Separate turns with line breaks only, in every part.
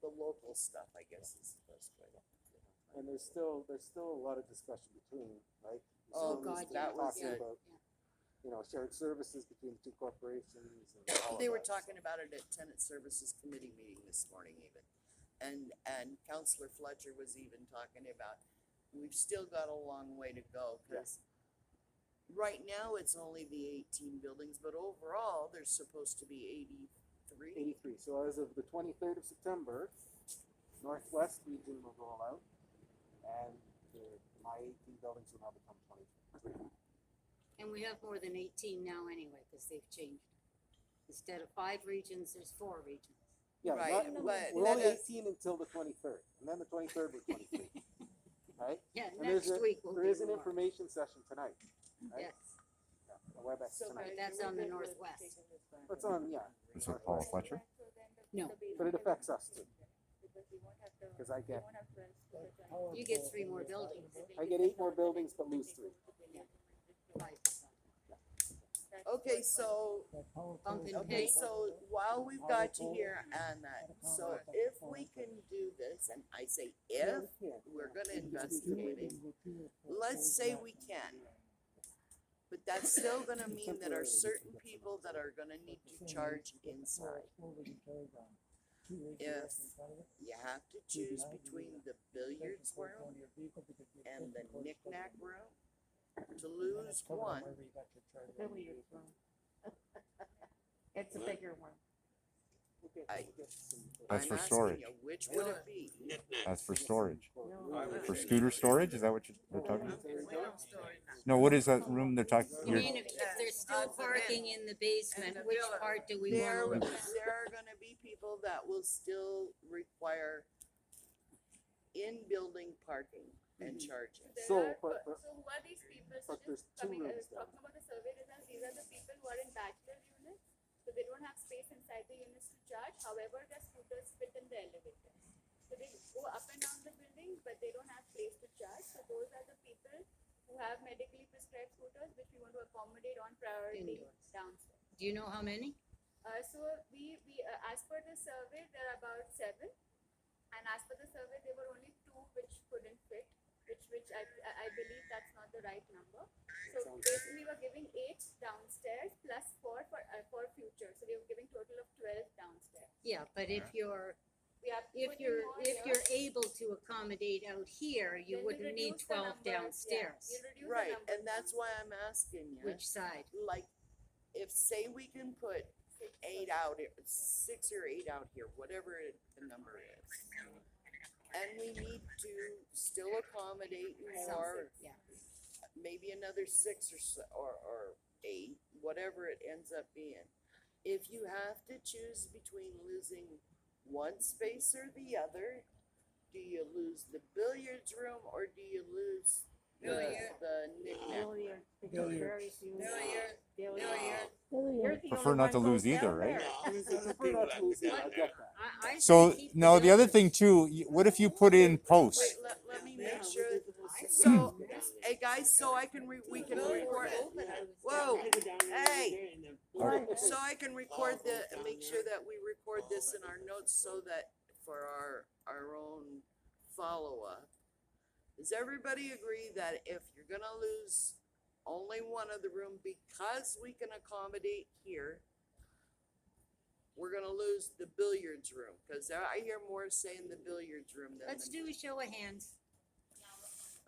the local stuff, I guess is the best way.
And there's still a lot of discussion between, right?
Oh,
Facilities,
God, that was
talking
it.
about, you know, shared services between the two corporations and all of
They were
that.
talking about it at Tenant Services Committee meeting this morning even. And Counselor Fletcher was even talking about, we've still got a long way to go, cause right now it's only the 18 buildings, but overall, there's supposed to be 83.
83. So as of the 23rd of September, Northwest region will roll out, and my 18 buildings will now become 23.
And we have more than 18 now anyway, because they've changed. Instead of 5 regions, there's 4 regions.
Yeah,
Right,
not-
but
we're
that
only
is-
18 until the 23rd, and then the 23rd we're 23. Right?
Yeah,
And there's
next week will
there
be
is an
more.
information session tonight. Right?
Yes,
Yeah, a WebEx
So
tonight.
but that's on the northwest.
That's on, yeah.
Is it Paul Fletcher?
No.
But it affects us too. Because I get
You get 3 more buildings.
8 more buildings but lose 3.
5%.
Okay, so
Bump and
Okay,
pay.
so while we've got you here on that, so if we can do this, and I say if, we're gonna investigate it. Let's say we can. But that's still gonna mean that are certain people that are gonna need to charge inside. If you have to choose between the billiards room and the knick-knack room, to lose one,
Billiards room. It's a bigger one.
I-
That's
I'm
for
asking
storage.
you, which would it be?
That's for storage.
No.
For scooter storage, is that what they're talking about? No, what is that room they're talking?
You mean if there's still parking in the basement, which part do we
There,
want to lose?
there are gonna be people that will still require in-building parking and charging.
So,
So
but
who are these people?
but
So
there's
just
two
coming,
rooms there.
talking about the survey results, these are the people who are in bachelor units, so they don't have space inside the units to charge, however, their scooters fit in the elevator. So they go up and down the building, but they don't have place to charge, so those are the people who have medically prescribed scooters, which we want to accommodate on priority
Indoors.
downstairs.
Do you know how many?
So we as per the survey, there are about 7, and as per the survey, there were only 2 which couldn't fit, which I believe that's not the right number. So basically, we were giving 8 downstairs plus 4 for future. So we were giving total of 12 downstairs.
Yeah, but if you're
We have
if
put in
you're
more
if
here,
you're able to accommodate out here, you
then we'll
wouldn't need
reduce the
12
numbers, yeah.
downstairs.
We'll reduce the
Right,
numbers
and that's
down.
why I'm asking you,
Which side?
like, if say we can put 8 out, 6 or 8 out here, whatever the number is. And we need to still accommodate more,
Yeah.
maybe another 6 or 8, whatever it ends up being. If you have to choose between losing one space or the other, do you lose the billiards room or do you lose the knick-knack?
Billiards, because very few. Billiards.
Prefer not to lose either, right?
I prefer not to lose it, I get that.
I
So,
say keep
no, the other
buildings.
thing too, what if you put in posts?
Wait, let me make sure, so, hey guys, so I can we can record, whoa, hey, so I can record make sure that we record this in our notes so that for our own follow-up. Does everybody agree that if you're gonna lose only one of the room because we can accommodate here, we're gonna lose the billiards room? Cause I hear more saying the billiards room than
Let's
the,
do a show of hands.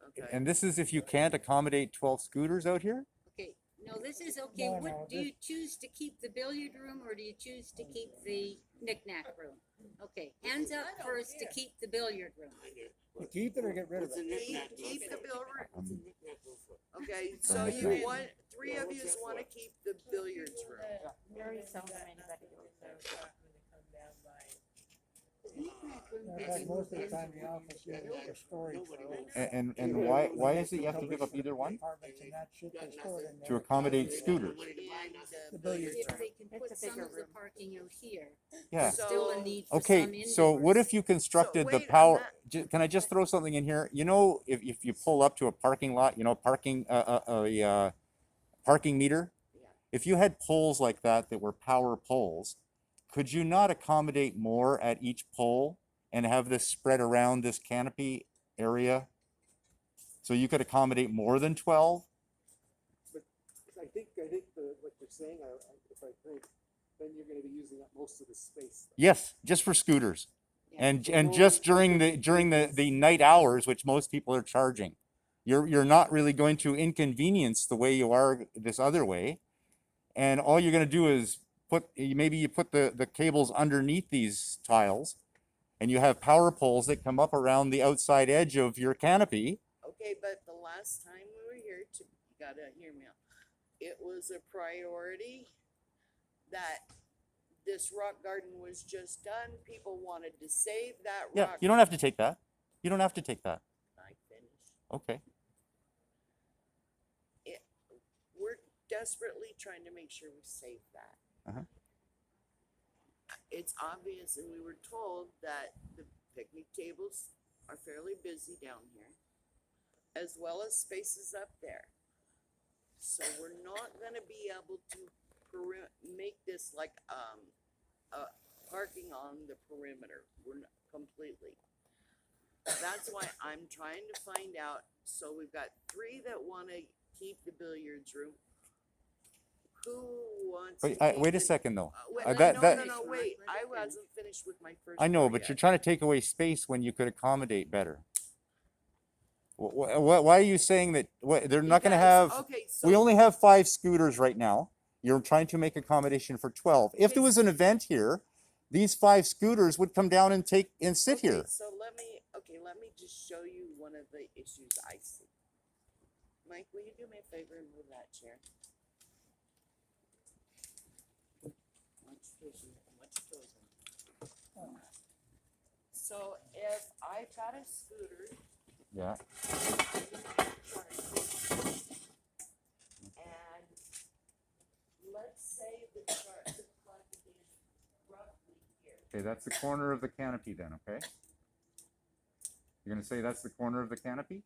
okay.
And this is if you can't accommodate 12 scooters out here?
Okay, no, this is okay. What, do you choose to keep the billiard room or do you choose to keep the knick-knack room? Okay, hands up first to keep the billiard room.
Keep it or get rid of it?
Keep the billiard. Okay, so you want 3 of you wanna keep the billiards room.
Very seldom anybody goes there.
In fact, most of the time, the office is for storage.
And why is it you have to give up either one?
Apartments and that shit, they store it in
To
there.
accommodate scooters?
And
The billiards
If they can put
It's a
some
bigger
of the
room.
parking out here,
Yeah.
still a need for some
Okay,
indoors.
so what if you constructed the
wait, on
power,
that-
can I just throw something in here? You know, if you pull up to a parking lot, you know, parking meter?
Yeah.
If you had poles like that were power poles, could you not accommodate more at each pole and have this spread around this canopy area? So you could accommodate more than 12?
But I think what you're saying, if I think, then you're gonna be using up most of the space.
Yes, just for scooters.
Yeah.
And just during the night hours, which most people are charging. You're not really going to inconvenience the way you are this other way. And all you're gonna do is maybe you put the cables underneath these tiles, and you have power poles that come up around the outside edge of your canopy.
Okay, but the last time we were here, you gotta hear me out. It was a priority that this rock garden was just done. People wanted to save that
Yeah,
rock.
you don't have to take that. You don't have to take that.
I finished.
Okay.
We're desperately trying to make sure we save that.
Uh-huh.
It's obvious, and we were told that the picnic tables are fairly busy down here, as well as spaces up there. So we're not gonna be able to make this like, parking on the perimeter. We're not completely. That's why I'm trying to find out, so we've got 3 that wanna keep the billiards room. Who wants to keep
Wait a
the-
second though.
Wait,
that-
no, wait, I wasn't finished with my first.
I know,
part
but
yet.
you're trying to take away space when you could accommodate better. Why are you saying that? They're not going to
Because-
have.
Okay, so.
We only have 5 scooters right now. You're trying to make accommodation for 12. If there was an event here, these 5 scooters would come down and sit
Okay,
here.
so let me just show you one of the issues I see. Mike, will you do me a favor and move that chair? So if I've got a scooter
Yeah.
and let's say the plug is roughly here.
Okay, that's the corner of the canopy then. Okay. You're going to say that's the corner of the canopy?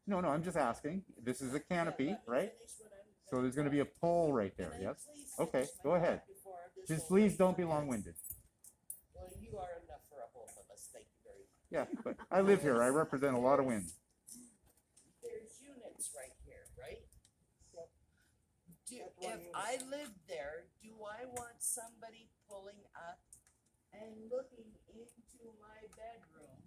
No, I'm just asking. This is a canopy,
Let me
right?
finish what I'm
So there's going to be a pole right there.
Can I
Yes.
please
Okay,
finish
go
my
ahead.
thought before this
Just
whole
please
thing
don't be
starts?
long-winded.
Well, you are enough for both of us, thank you very much.
Yeah, but I live here. I represent a lot of wind.
There's units right here, right? If I lived there, do I want somebody pulling up and looking into my bedroom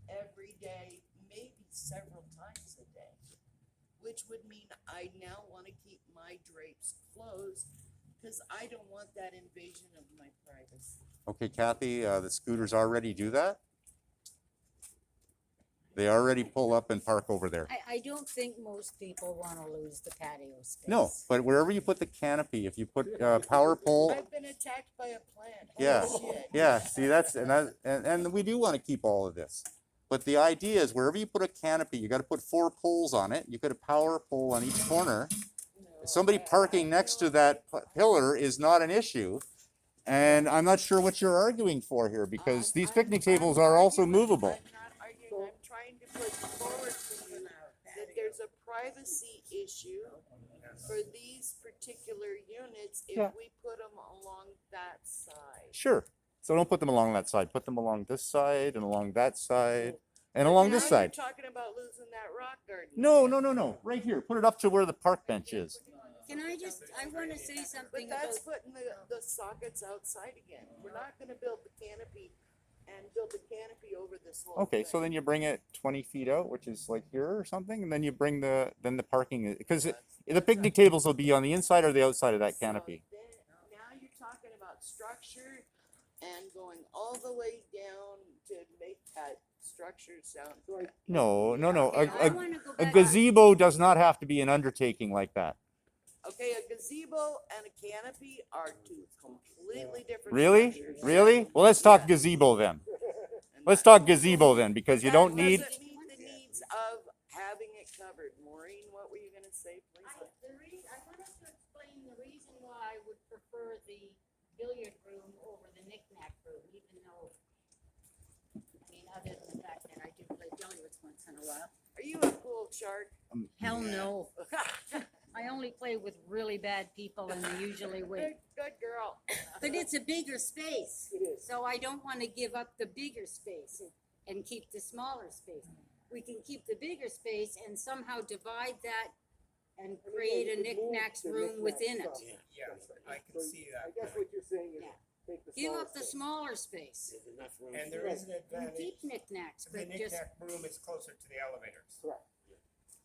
every day, maybe several times a day? Which would mean I now wanna keep my drapes closed, cause I don't want that invasion of my privacy.
Okay, Kathy, the scooters already do that? They already pull up and park over there.
I don't think most people wanna lose the patio space.
No, but wherever you put the canopy, if you put a power pole,
I've been attacked by a plant.
yeah,
Holy shit.
yeah, see, and we do want to keep all of this. But the idea is wherever you put a canopy, you got to put 4 poles on it. You got a power pole on each corner. Somebody parking next to that pillar is not an issue. And I'm not sure what you're arguing for here because these picnic tables are also movable.
I'm not arguing, I'm trying to put forward to you that there's a privacy issue for these particular units if
Yeah.
we put them along that side.
Sure. So don't put them along that side. Put them along this side and along that side and along this
Now
side.
you're talking about losing that rock garden.
No. Right here. Put it up to where the park bench is.
Can I wanna say
But
something about,
that's putting the sockets outside again. We're not gonna build the canopy and build the canopy over this whole
Okay, so
thing.
then you bring it 20 feet out, which is like here or something, and then you bring the parking, because the picnic tables will be on the inside or the outside of that
So
canopy.
then, now you're talking about structure and going all the way down to make that structure sound.
No.
okay, I wanna go
A
back.
gazebo does not have to be an undertaking like that.
Okay, a gazebo and a canopy are 2 completely different.
Really?
structures.
Really? Well, let's talk gazebo then.
And
Let's
that-
talk gazebo then, because you
that
don't need,
doesn't meet the needs of having it covered. Maureen, what were you gonna say, please?
I wanted to explain the reason why I would prefer the billiard room over the knick-knack room, even though, I mean, other than the fact that I do play billiards once in a while.
Are you a pool shark?
Hell no.
I only play with really bad people and they usually win.
Good girl.
But it's a bigger space,
It is.
so I don't want to give up the bigger space and keep the smaller space. We can keep the bigger space and somehow divide that and create a knickknacks room within it.
Yeah, I can see
I
that.
guess what you're saying is
Yeah.
take the
Give
smaller
up the
space.
smaller space.
And there is an
And
advantage,
keep knickknacks,
the
but just,
knickknack room is closer to the elevators.
Correct.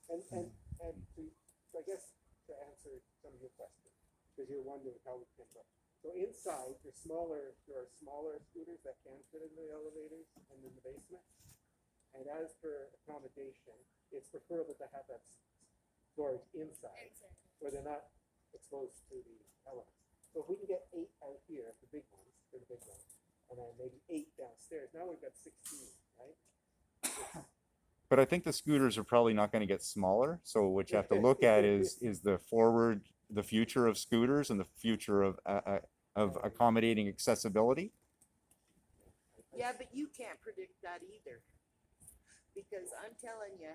And to, I guess to answer some of your questions, because you're wondering how we can look. So inside, there are smaller scooters that can fit in the elevators and in the basement. And as per accommodation, it's preferable to have that storage inside, where they're not exposed to the elements. So if we can get 8 out here, the big ones, and then maybe 8 downstairs, now we've got 16, right?
But I think the scooters are probably not going to get smaller. So what you have to look at is the future of scooters and the future of accommodating accessibility.
Yeah, but you can't predict that either. Because I'm telling you,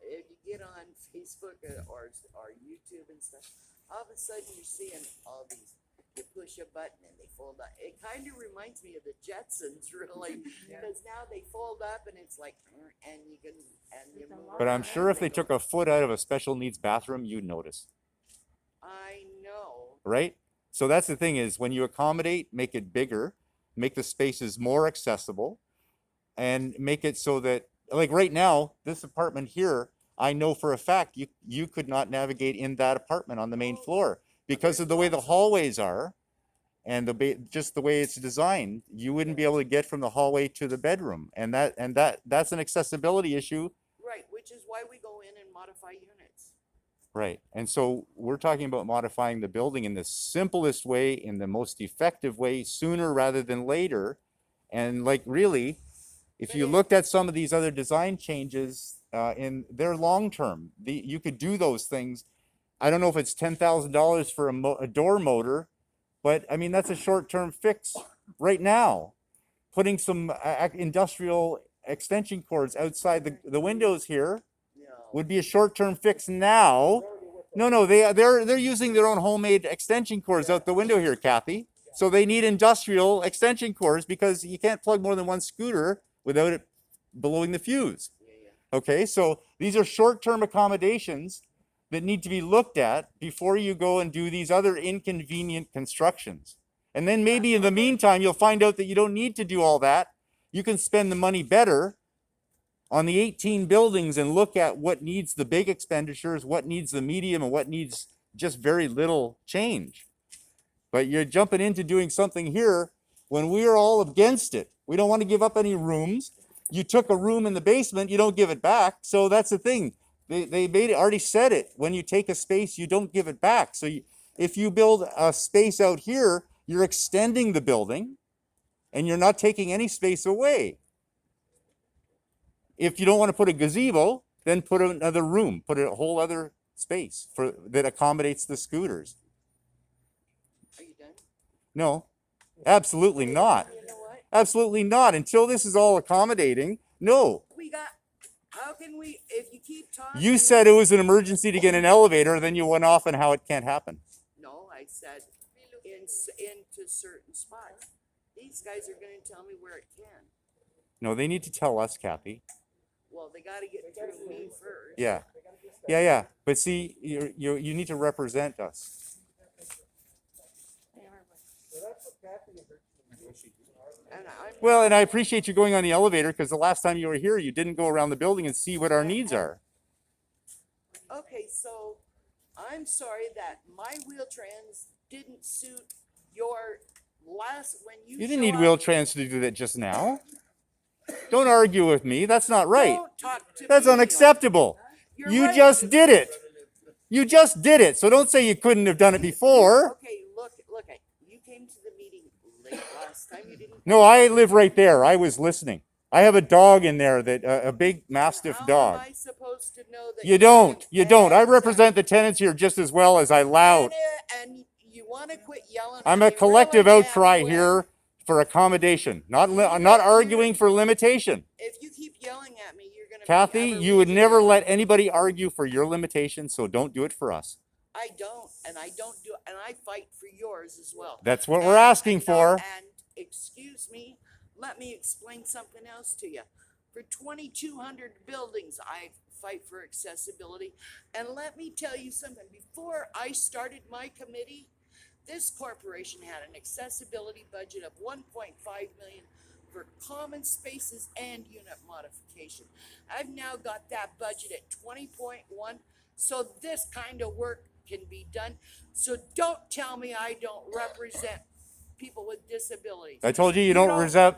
if you get on Facebook or YouTube and stuff, all of a sudden you're seeing all these, you push a button and they fold up. It kind of reminds me of the Jetsons, really, because now they fold up and it's like, and you can, and you move
But I'm
around
sure if
and
they
go,
took a foot out of a special needs bathroom, you'd notice,
I know.
right? So that's the thing is when you accommodate, make it bigger, make the spaces more accessible, and make it so that, like right now, this apartment here, I know for a fact you could not navigate in that apartment on the main floor because of the way the hallways are and just the way it's designed. You wouldn't be able to get from the hallway to the bedroom, and that's an accessibility issue.
Right, which is why we go in and modify units.
Right. And so we're talking about modifying the building in the simplest way, in the most effective way, sooner rather than later. And like really, if you looked at some of these other design changes in their long term, you could do those things. I don't know if it's $10,000 for a door motor, but I mean, that's a short term fix right now. Putting some industrial extension cords outside the windows here
No.
would be a short-term fix now. No, they're using their own homemade extension cords out the window here, Kathy. So they need industrial extension cords because you can't plug more than one scooter without it blowing the fuse. Okay, so these are short-term accommodations that need to be looked at before you go and do these other inconvenient constructions. And then maybe in the meantime, you'll find out that you don't need to do all that. You can spend the money better on the 18 buildings and look at what needs the big expenditures, what needs the medium, and what needs just very little change. But you're jumping into doing something here when we are all against it. We don't want to give up any rooms. You took a room in the basement, you don't give it back. So that's the thing. They already said it. When you take a space, you don't give it back. So if you build a space out here, you're extending the building and you're not taking any space away. If you don't want to put a gazebo, then put another room, put a whole other space that accommodates the scooters.
Are you done?
No, absolutely not.
You know what?
Absolutely not. Until this is all accommodating, no.
How can we, if you keep talking?
You said it was an emergency to get an elevator, then you went off on how it can't happen.
No, I said into certain spots. These guys are gonna tell me where it can.
No, they need to tell us, Kathy.
Well, they gotta get through me first.
Yeah. Yeah. But see, you need to represent us.
So that's what Kathy and her team do.
And I'm,
Well, and I appreciate you going on the elevator because the last time you were here, you didn't go around the building and see what our needs are.
okay, so I'm sorry that my Wheel-Trans didn't suit your last, when you
You didn't
show
need
up-
Wheel-Trans to do that just now. Don't argue with me. That's not right.
Don't talk to
That's
me.
unacceptable.
You're
You
right.
just did it. You just did it. So don't say you couldn't have done it before.
Okay, look, you came to the meeting late last time, you didn't.
No, I live right there. I was listening. I have a dog in there that a big Mastiff
How
dog.
am I supposed to know that?
You don't. You don't. I represent the tenants here just as well as I loud.
And you wanna quit yelling.
I'm
at
a
me
collective
really
outcry
damn well.
here for accommodation, not arguing for limitation.
If you keep yelling at me, you're gonna.
Kathy,
ever
you would
lose
never
your-
let anybody argue for your limitation, so don't do it for us.
I don't, and I don't do, and I fight for yours as well.
That's what we're asking for.
And excuse me, let me explain something else to you. For 2,200 buildings, I fight for accessibility. And let me tell you something, before I started my committee, this corporation had an accessibility budget of 1.5 million for common spaces and unit modification. I've now got that budget at 20.1, so this kind of work can be done. So don't tell me I don't represent people with disabilities.
I told you you don't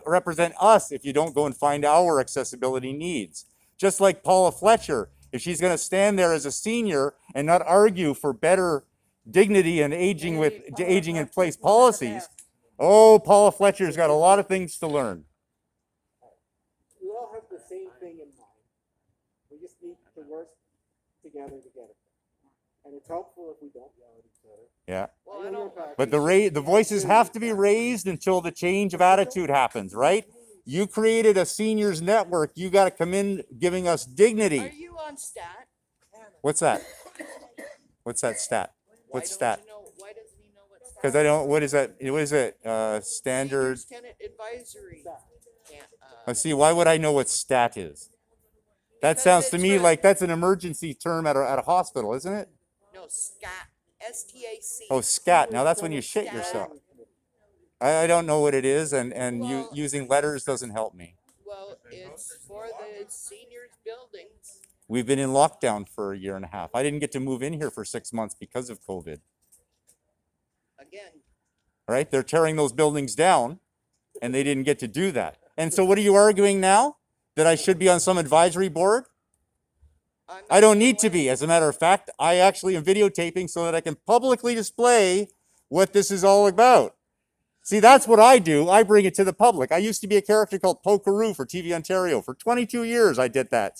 represent us if you don't go and find our accessibility needs. Just like Paula Fletcher, if she's going to stand there as a senior and not argue for better dignity and aging in place policies. Oh, Paula Fletcher's got a lot of things to learn.
We all have the same thing in mind. We just need to work together to get it. And it's helpful if we don't yell at each other.
Yeah.
Well, I don't,
But the voices have to be raised until the change of attitude happens, right? You created a seniors network. You got to come in giving us
are
dignity.
you on stat?
What's that? What's that stat?
Why
What's
don't
stat?
you know, why doesn't he know what stat?
Because I don't, what is that? What is it? Standard.
Seniors Tenant Advisory. Can't,
Let's see, why would I know what stat is? That
Because
sounds to
it's
me
a-
like that's an emergency term at a hospital, isn't it?
No, SCAT, STAC.
Oh, scat. Now that's when you shit
Stat.
yourself. I don't know what it is, and
Well-
using letters doesn't help me.
Well, it's for the seniors buildings.
We've been in lockdown for a year and a half. I didn't get to move in here for 6 months because of COVID.
Again,
Right? They're tearing those buildings down, and they didn't get to do that. And so, what are you arguing now? That I should be on some advisory board?
I'm
I
not
don't need to
going-
be. As a matter of fact, I actually am videotaping so that I can publicly display what this is all about. See, that's what I do. I bring it to the public. I used to be a character called Pokeroo for TV Ontario. For 22 years, I did that.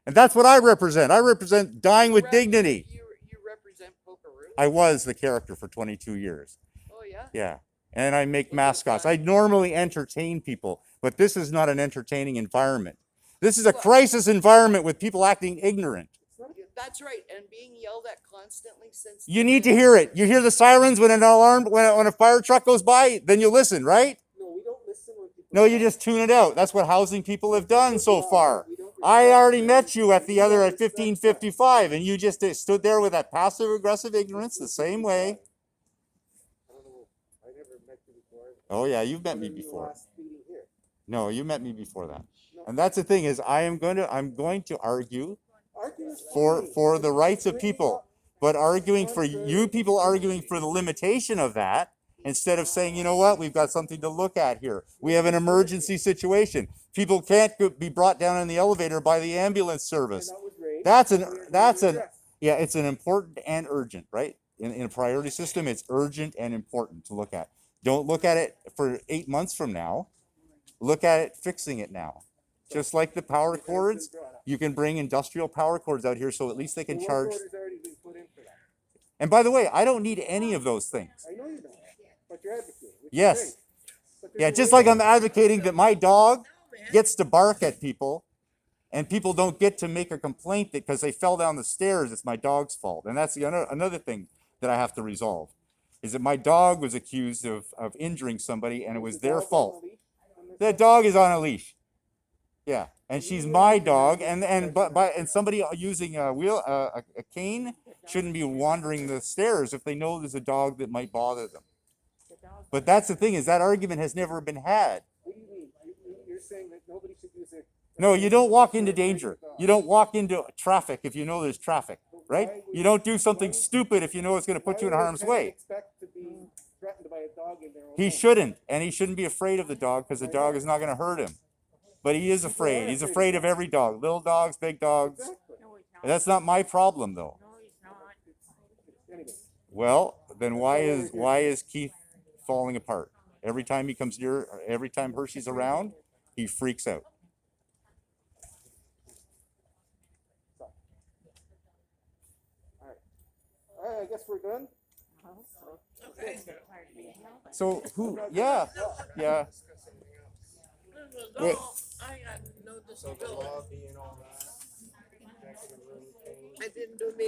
And that's what I represent. I represent dying with dignity.
You represent Pokeroo?
I was the character for 22 years.
Oh, yeah?
Yeah. And I make mascots. I normally entertain people, but this is not an entertaining environment. This is a crisis environment with people acting ignorant.
That's right, and being yelled at constantly since.
You need to hear it. You hear the sirens when an alarm, when a fire truck goes by, then you listen, right?
No, we don't listen when people.
No, you just tune it out. That's what housing people have done so far. I already met you at 1555, and you just stood there with that passive aggressive ignorance the same way.
I don't know. I never met you before.
Oh yeah, you've met me
Other than the
before.
last meeting here.
No, you met me before that. And that's the thing is I'm going to argue
Arguing is fine.
for the rights of people, but arguing for you people arguing for the limitation of that instead of saying, you know what, we've got something to look at here. We have an emergency situation. People can't be brought down in the elevator by the ambulance
And
service.
that was raised.
That's
and
an
we're
that's
gonna
an
address.
yeah, it's an important and urgent, right? In a priority system, it's urgent and important to look at. Don't look at it for 8 months from now. Look at it fixing it now. Just like the power cords, you can bring industrial power cords out here so at least they can
The work
charge.
order's already been put in for that.
And by the way, I don't need any of those things.
I know you don't, but you're advocating. which is
Yes.
great. But there's
Yeah,
a
just
way
like
to-
I'm advocating that my dog gets to bark at people and people don't get to make a complaint because they fell down the stairs, it's my dog's fault. And that's another thing that I have to resolve is that my dog was accused of injuring somebody and it was
The
their
dog's on
fault.
a leash on this
The
side.
dog is on a leash. Yeah, and she's my dog, and somebody using a cane shouldn't be wandering the stairs if they know there's a dog that might bother them. But that's the thing is that argument has never been had.
What do you mean? You're saying that nobody should use it.
No, you don't walk into danger. You don't walk into traffic if you know there's traffic, right? You don't do something stupid if you know it's going to put you in harm's way.
Expect to be threatened by a dog in their own
He
home.
shouldn't, and he shouldn't be afraid of the dog because the dog is not going to hurt him. But he is afraid. He's afraid of every dog, little dogs, big dogs.
Exactly.
That's not my problem though.
Anyway,
Well, then why is Keith falling apart? Every time he comes near, every time Hershey's around, he freaks out.
all right, I guess we're done.
So who? Yeah, yeah. Wait.
I got no
So the
disability.
lobby and all that. Executive room change.
I didn't do